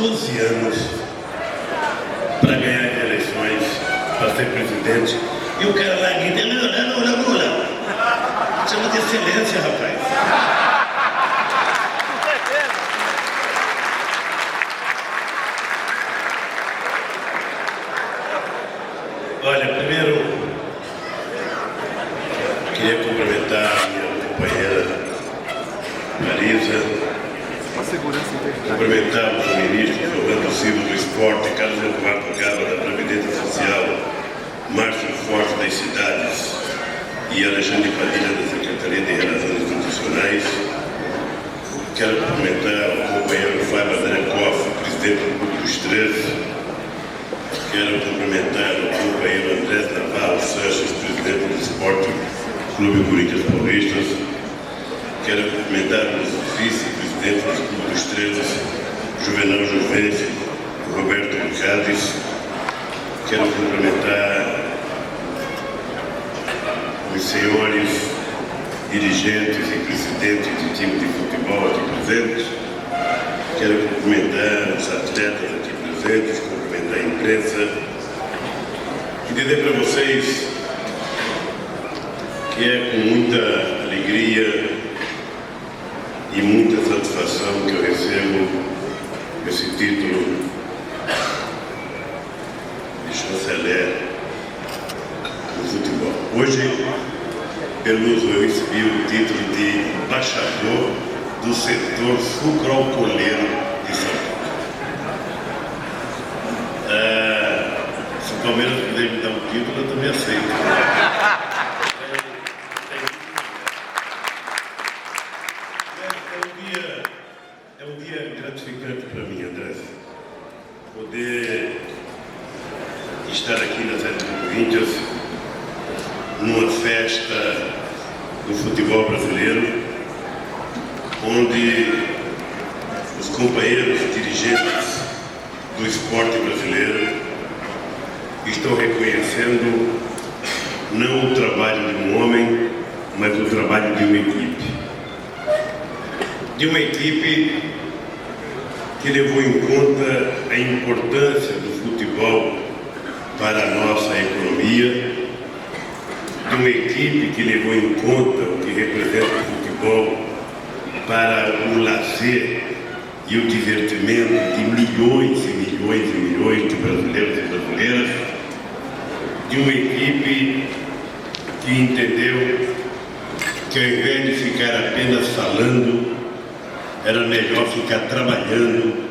12 anos para ganhar as eleições, para ser presidente, e o cara lá grita, Lula, chama de excelência, rapaz. Olha, primeiro, queria cumprimentar a minha companheira Marisa, cumprimentar os ministros Orlando Silva do Esporte, Carlos Eduardo Gaba da Previdência Social, Márcio Forte das Cidades e Alexandre Padilha da Secretaria de Relações Institucionais. Quero cumprimentar o companheiro Fábio André Koff, presidente do Clube dos 13. Quero cumprimentar o companheiro Andrés Navarro Sanches, presidente do Esporte Clube Corinthians Paulistas. Quero cumprimentar os vice-presidentes do Clube dos 13, Juvenal Juvencio, Roberto Lucades. Quero cumprimentar os senhores dirigentes e presidentes de time de futebol aqui presentes. Quero cumprimentar os atletas aqui presentes, cumprimentar a imprensa e dizer para vocês que é com muita alegria e muita satisfação que eu recebo esse título de chanceler do futebol. Hoje, Peluso, eu recebi o título de embaixador do setor sucroalcooleiro de São Paulo. Se o Palmeiras puder me dar um título, eu também aceito. É um dia gratificante para mim, André, poder estar aqui na sede do Corinthians, numa festa do futebol brasileiro, onde os companheiros dirigentes do esporte brasileiro estão reconhecendo não o trabalho de um homem, mas o trabalho de uma equipe. De uma equipe que levou em conta a importância do futebol para a nossa economia, de uma equipe que levou em conta o que representa o futebol para o lazer e o divertimento de milhões e milhões e milhões de brasileiros e brasileiras, de uma equipe que entendeu que ao invés de ficar apenas falando, era melhor ficar trabalhando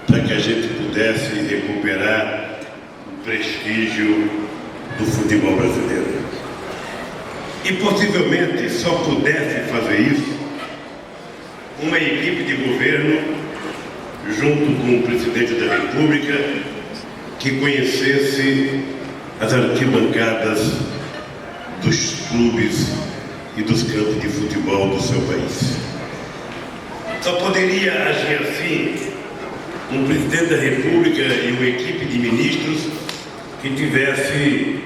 para que a gente pudesse recuperar o prestígio do futebol brasileiro. E possivelmente só pudesse fazer isso uma equipe de governo, junto com o presidente da República, que conhecesse as arquibancadas dos clubes e dos campos de futebol do seu país. Só poderia agir assim um presidente da República e uma equipe de ministros que tivesse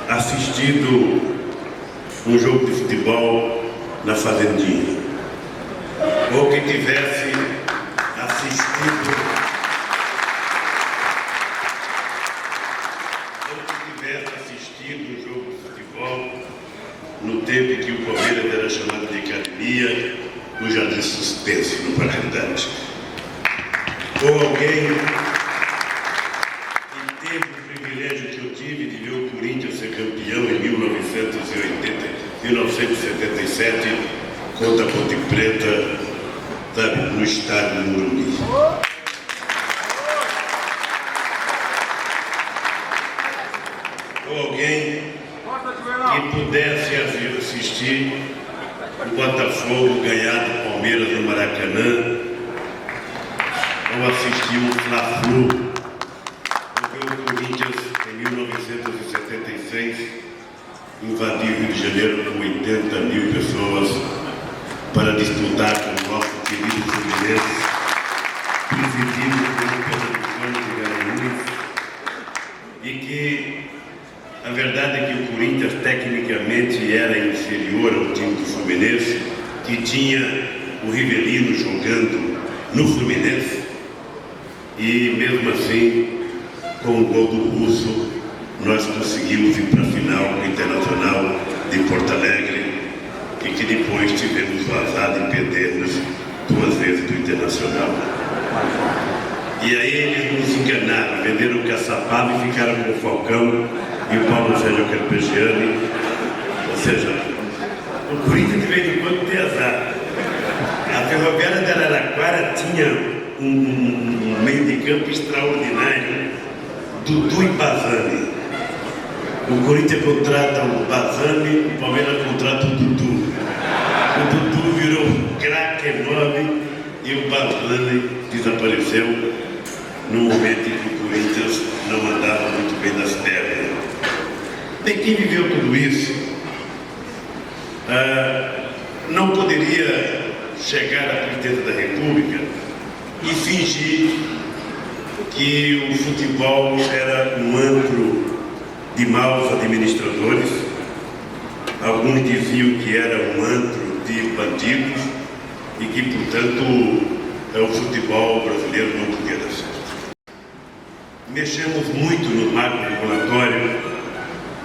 assistido um jogo de futebol na Fazendinha, ou que tivesse assistido um jogo de futebol no tempo em que o Palmeiras era chamado de academia, no Jardim Suspense, no Paracandante. Ou alguém que teve o privilégio que eu tive de ver o Corinthians ser campeão em 1977 contra a Ponte Preta, sabe, no estádio do Morumbi. Ou alguém que pudesse assistir o Botafogo ganhar do Palmeiras no Maracanã, ou assistir um Fla-Flu, ou ver o Corinthians em 1976 invadir o Rio de Janeiro com 80 mil pessoas para disputar com o nosso querido Fluminense, presidido pelo Pernambucano de Garanhuns, e que a verdade é que o Corinthians tecnicamente era inferior ao time do Fluminense, que tinha o Rivelino jogando no Fluminense, e mesmo assim, com o gol do Russo, nós conseguimos ir para a final com o Internacional de Porto Alegre, e que depois tivemos vazado e perdemos 2 vezes do Internacional. E aí eles nos enganaram, venderam o Caçapava e ficaram com o Falcão e o Paulo Sérgio Carpegiani. Ou seja, o Corinthians de vez em quando tem azar. A Ferroviária de Araraquara tinha um meio de campo extraordinário, Dudu e Bazani. O Corinthians contrata o Bazani, o Palmeiras contrata o Dudu. O Dudu virou um craque enorme e o Bazani desapareceu no momento em que o Corinthians não andava muito bem das pernas. Bem, quem viveu tudo isso não poderia chegar à presidência da República e fingir que o futebol era um antro de maus administradores. Alguns diziam que era um antro de bandidos e que, portanto, o futebol brasileiro não podia dar certo. Mexemos muito no marco regulatório,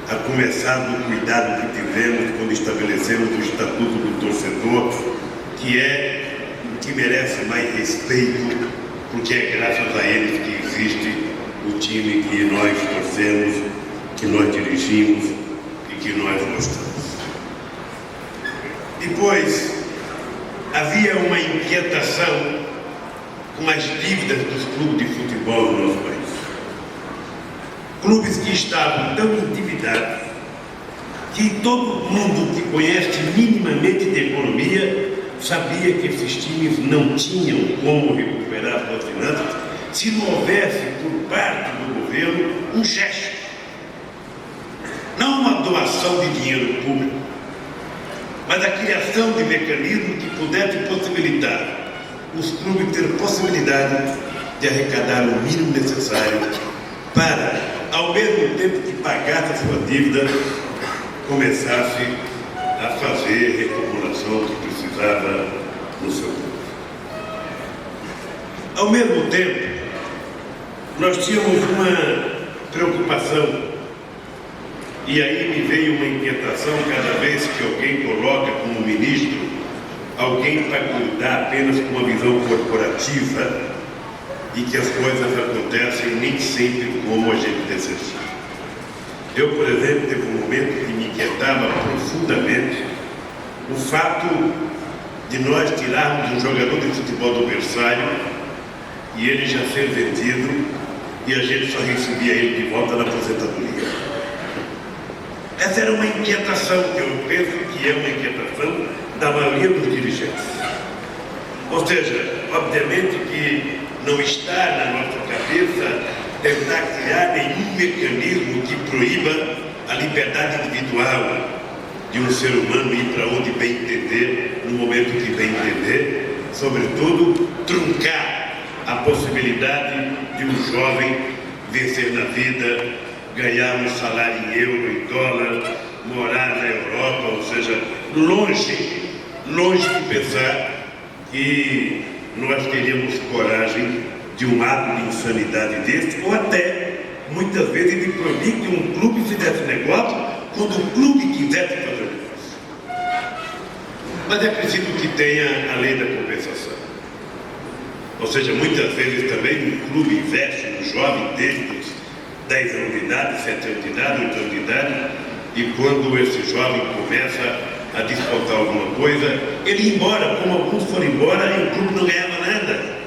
a começar do cuidado que tivemos quando estabelecemos o Estatuto do Torcedor, que é o que merece mais respeito, porque é graças a eles que existe o time que nós torcemos, que nós dirigimos e que nós gostamos. Depois, havia uma inquietação com as dívidas dos clubes de futebol no nosso país. Clubes que estavam tão endividados que todo mundo que conhece minimamente de economia sabia que esses times não tinham como recuperar suas finanças se não houvesse, por parte do governo, um gesto. Não uma doação de dinheiro público, mas a criação de mecanismos que pudessem possibilitar os clubes ter possibilidade de arrecadar o mínimo necessário para, ao mesmo tempo que pagasse a sua dívida, começasse a fazer a reformulação que precisava no seu clube. Ao mesmo tempo, nós tínhamos uma preocupação, e aí me veio uma inquietação cada vez que alguém coloca como ministro alguém para cuidar apenas com uma visão corporativa e que as coisas acontecem nem sempre como a gente deseja. Eu, por exemplo, teve um momento que me inquietava profundamente o fato de nós tirarmos um jogador de futebol do berçário e ele já ser vendido e a gente só recebia ele de volta na aposentadoria. Essa era uma inquietação que eu penso que é uma inquietação da maioria dos dirigentes. Ou seja, obviamente que não está na nossa cabeça tentar criar nenhum mecanismo que proíba a liberdade individual de um ser humano ir para onde bem entender, no momento que bem entender, sobretudo truncar a possibilidade de um jovem vencer na vida, ganhar um salário em euro, em dólar, morar na Europa, ou seja, longe de pensar que nós teríamos coragem de um ato de insanidade desse, ou até, muitas vezes, de proibir que um clube fizesse negócio quando o clube quisesse fazer negócio. Mas é preciso que tenha a lei da compensação. Ou seja, muitas vezes também um clube investe no jovem desde os 10 anos de idade, 7 anos de idade, 8 anos de idade, e quando esse jovem começa a descontar alguma coisa, ele ir embora, como alguns foram embora e o clube não ganhava nada.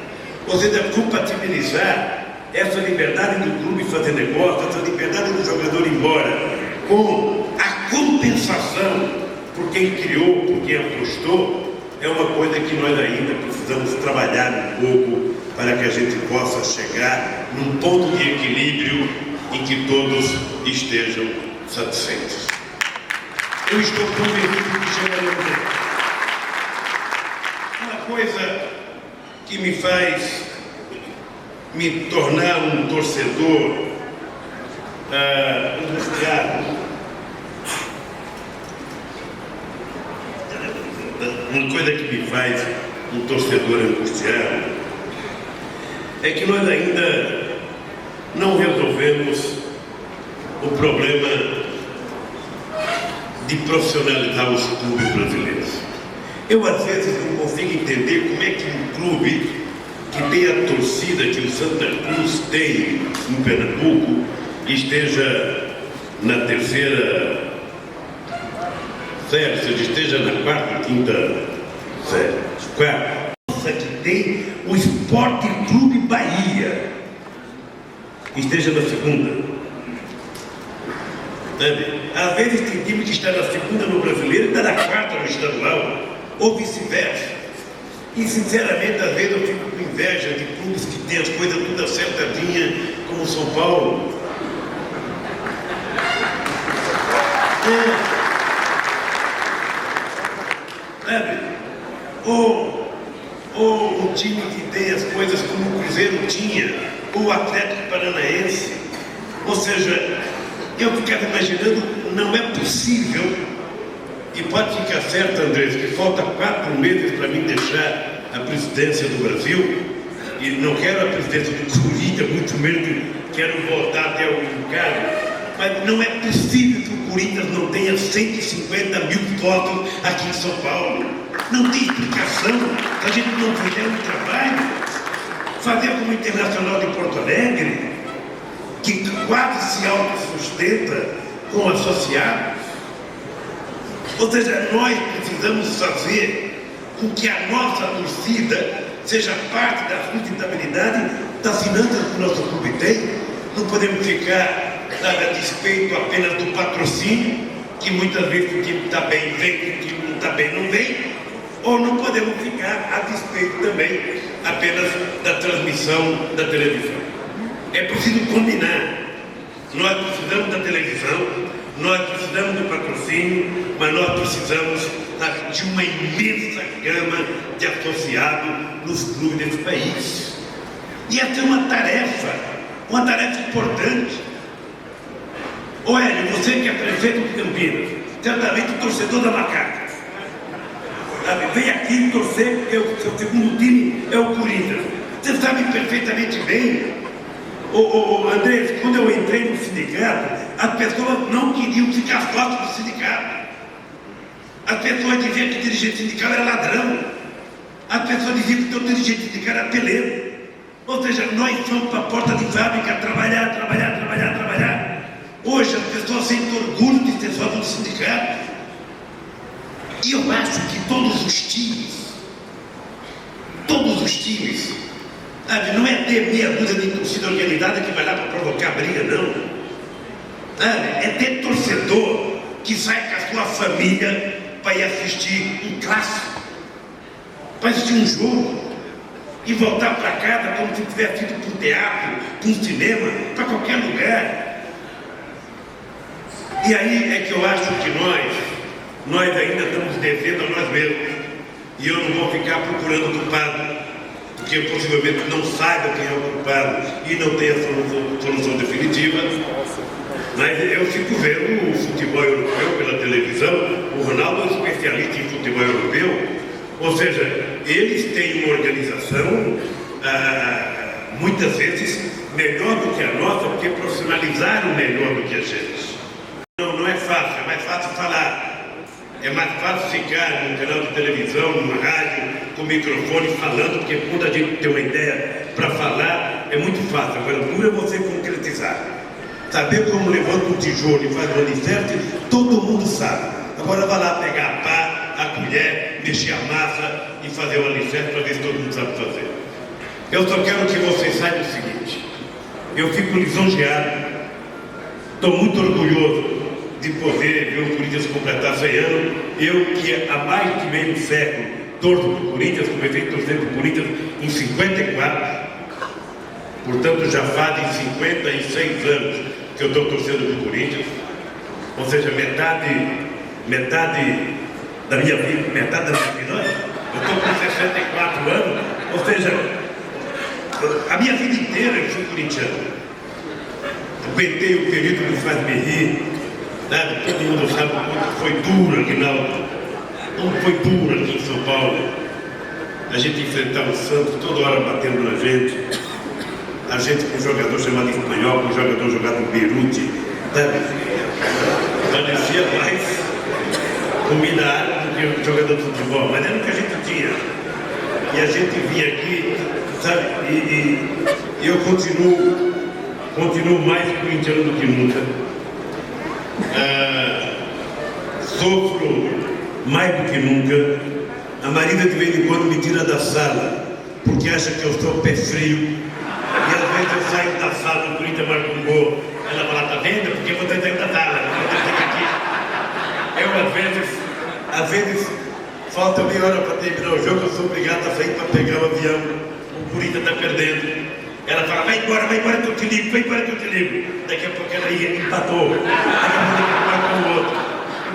Ou seja, compatibilizar essa liberdade do clube fazer negócio, essa liberdade do jogador ir embora, com a compensação por quem criou, por quem apostou, é uma coisa que nós ainda precisamos trabalhar um pouco para que a gente possa chegar num ponto de equilíbrio em que todos estejam satisfeitos. Eu estou convencido que chegaremos lá. Uma coisa que me faz me tornar um torcedor angustiado, uma coisa que me faz um torcedor angustiado é que nós ainda não resolvemos o problema de profissionalizar os clubes brasileiros. Eu às vezes não consigo entender como é que um clube que tem a torcida que o Santa Cruz tem em Pernambuco esteja na terceira série, ou seja, esteja na quarta, quinta série. Quarta. Que tem o Esporte Clube Bahia esteja na segunda. Sabe? Às vezes tem time que está na segunda no brasileiro e está na quarta no estadual, ou vice-versa. E sinceramente, às vezes eu fico com inveja de clubes que têm as coisas tudo acertadinhas, como o São Paulo. Sabe? Ou um time que tem as coisas como o Cruzeiro tinha, ou o Atlético Paranaense. Ou seja, eu ficava imaginando, não é possível, e pode ficar certo, Andrés, que falta 4 meses para mim deixar a presidência do Brasil, e não quero a presidência do Corinthians, muito menos quero voltar até o cargo, mas não é possível que o Corinthians não tenha 150 mil votos aqui em São Paulo. Não tem explicação se a gente não fizer um trabalho, fazer como o Internacional de Porto Alegre, que quase se autossustenta com associados. Ou seja, nós precisamos fazer com que a nossa torcida seja parte da sustentabilidade das finanças que o nosso clube tem. Não podemos ficar a despeito apenas do patrocínio, que muitas vezes o time está bem, vem, o time não está bem, não vem. Ou não podemos ficar a despeito também apenas da transmissão da televisão. É preciso combinar. Nós precisamos da televisão, nós precisamos do patrocínio, mas nós precisamos de uma imensa gama de associados nos clubes desse país. E essa é uma tarefa importante. Ô Hélio, você que é prefeito de Campinas, certamente torcedor da Macaca. Vem aqui torcer, porque o seu segundo time é o Corinthians. Você sabe perfeitamente bem, Andrés, quando eu entrei no sindicato, as pessoas não queriam ficar sócios do sindicato. As pessoas diziam que o dirigente sindical era ladrão. As pessoas diziam que o dirigente sindical era peleiro. Ou seja, nós fomos para a porta de fábrica trabalhar. Hoje as pessoas sentem orgulho de ser sócio do sindicato. E eu acho que todos os times, sabe, não é ter meia dúzia de torcida organizada que vai lá para provocar briga, não. Sabe, é ter torcedor que sai com a sua família para ir assistir um clássico, para assistir um jogo, e voltar para casa como se tivesse ido para um teatro, para um cinema, para qualquer lugar. E aí é que eu acho que nós ainda estamos devendo a nós mesmos. E eu não vou ficar procurando culpado, porque eu possivelmente não saiba quem é o culpado e não tenha solução definitiva. Mas eu fico vendo o futebol europeu pela televisão. O Ronaldo é um especialista em futebol europeu. Ou seja, eles têm uma organização muitas vezes melhor do que a nossa, porque profissionalizaram melhor do que a gente. Não é fácil, é mais fácil falar. É mais fácil ficar num canal de televisão, numa rádio, com microfone falando, porque quando a gente tem uma ideia para falar, é muito fácil. Agora, duro é você concretizar. Saber como levanta um tijolo e faz um alicerce, todo mundo sabe. Agora vai lá pegar a pá, a colher, mexer a massa e fazer o alicerce para ver se todo mundo sabe fazer. Eu só quero que vocês saibam o seguinte: eu fico lisonjeado, estou muito orgulhoso de poder ver o Corinthians completar 100 anos. Eu que há mais de meio século torço para o Corinthians, comecei a torcer para o Corinthians em 54, portanto já fazem 56 anos que eu estou torcendo para o Corinthians, ou seja, metade da minha vida, eu estou com 64 anos, ou seja, a minha vida inteira eu fui corintiano. Aguentei o período do Faz-me-rir. Todo mundo sabe o quanto foi duro aqui, como foi duro aqui em São Paulo. A gente enfrentava o Santos toda hora batendo na gente. a gente com um jogador chamado Espanhol, com um jogador jogado no Beirute, sabe? Parecia mais comida árabe do que um jogador de futebol, mas era o que a gente tinha. E a gente vinha aqui, sabe? E eu continuo mais corintiano do que nunca. Sofro mais do que nunca. A Marina de vez em quando me tira da sala porque acha que eu sou pé frio. E às vezes eu saio da sala, o Corinthians marca um gol. Ela fala, tá vendo? Porque você saiu da sala. Eu às vezes falta meia hora para terminar o jogo, eu sou obrigado a sair para pegar o avião. O Corinthians está perdendo. Ela fala, vai embora que eu te ligo, vai embora que eu te ligo. Daqui a pouco ela ia, empatou. Daqui a pouco ela marca o outro.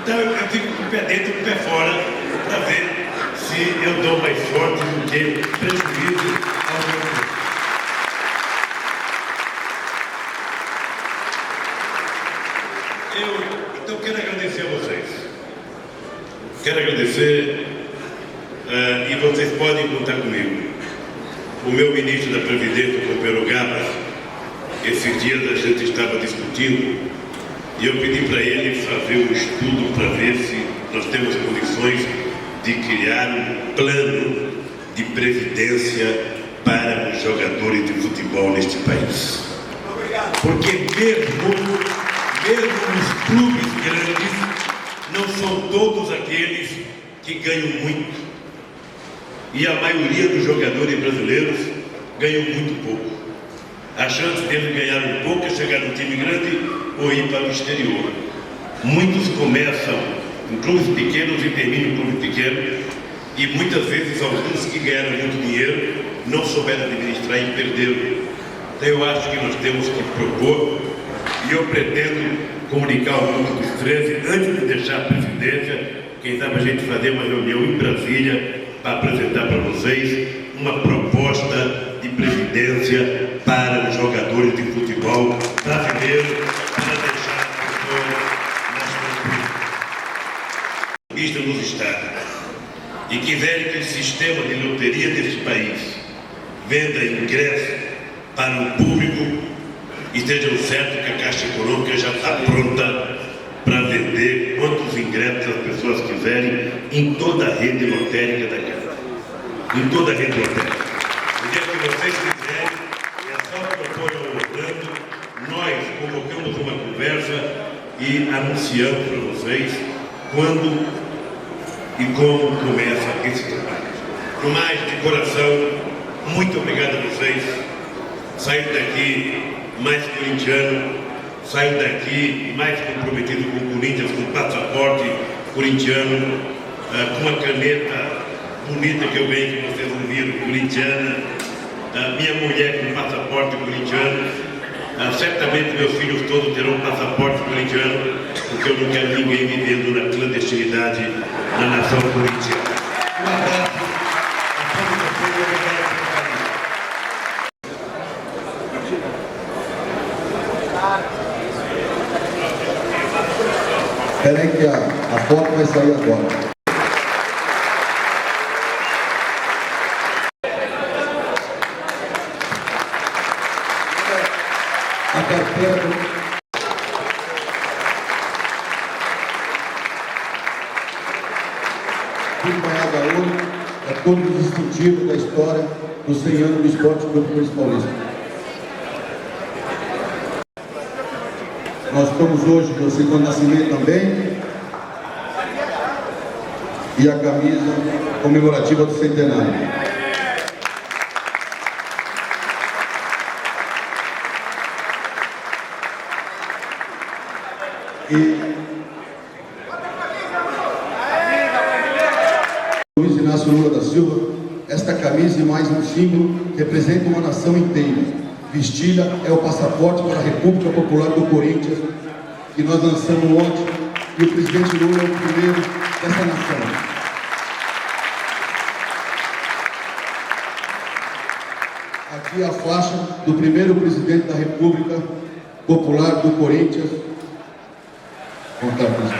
Então eu fico com o pé dentro e o pé fora para ver se eu dou mais forte do que prejuízo ao meu grupo. Então quero agradecer a vocês. Quero agradecer e vocês podem contar comigo. O meu ministro da Previdência, o Romero Gabas, esses dias a gente estava discutindo e eu pedi para ele fazer um estudo para ver se nós temos condições de criar um plano de previdência para os jogadores de futebol neste país. Porque mesmo os clubes grandes não são todos aqueles que ganham muito. E a maioria dos jogadores brasileiros ganham muito pouco. A chance deles ganhar um pouco é chegar num time grande ou ir para o exterior. Muitos começam em clubes pequenos e terminam em clubes pequenos, e muitas vezes alguns que ganharam muito dinheiro não souberam administrar e perderam. Então eu acho que nós temos que propor, e eu pretendo comunicar ao grupo dos 13, antes de deixar a presidência, quem sabe a gente fazer uma reunião em Brasília para apresentar para vocês uma proposta de previdência para os jogadores de futebol brasileiros, para deixar as pessoas nos estados e quiserem que o sistema de loteria deste país venda ingresso para o público, estejam certos que a Caixa Econômica já está pronta para vender quantos ingressos as pessoas quiserem em toda a rede lotérica da casa. Em toda a rede lotérica. O dia que vocês quiserem, é só propor ao Orlando, nós convocamos uma conversa e anunciamos para vocês quando e como começa esse trabalho. No mais, de coração, muito obrigado a vocês. Saio daqui mais corintiano, saio daqui mais comprometido com o Corinthians, com o passaporte corintiano, com uma caneta bonita que eu ganhei, que vocês não viram, corintiana, minha mulher com passaporte corintiano, certamente meus filhos todos terão passaporte corintiano, porque eu não quero ninguém vivendo na clandestinidade na nação corintiana. Um abraço a todos vocês e obrigado pelo carinho. Espera aí que a foto vai sair agora. A carteira do Banhada Ouro é todo distintivo da história dos 100 anos do Esporte Clube Corinthians Paulista. Nós estamos hoje com o seu nascimento também e a camisa comemorativa do centenário. E Luiz Inácio Lula da Silva, esta camisa e mais um símbolo representa uma nação inteira. Vestida é o passaporte para a República Popular do Corinthians, que nós lançamos ontem, e o presidente Lula é o primeiro dessa nação. Aqui a faixa do primeiro presidente da República Popular do Corinthians. Contar com os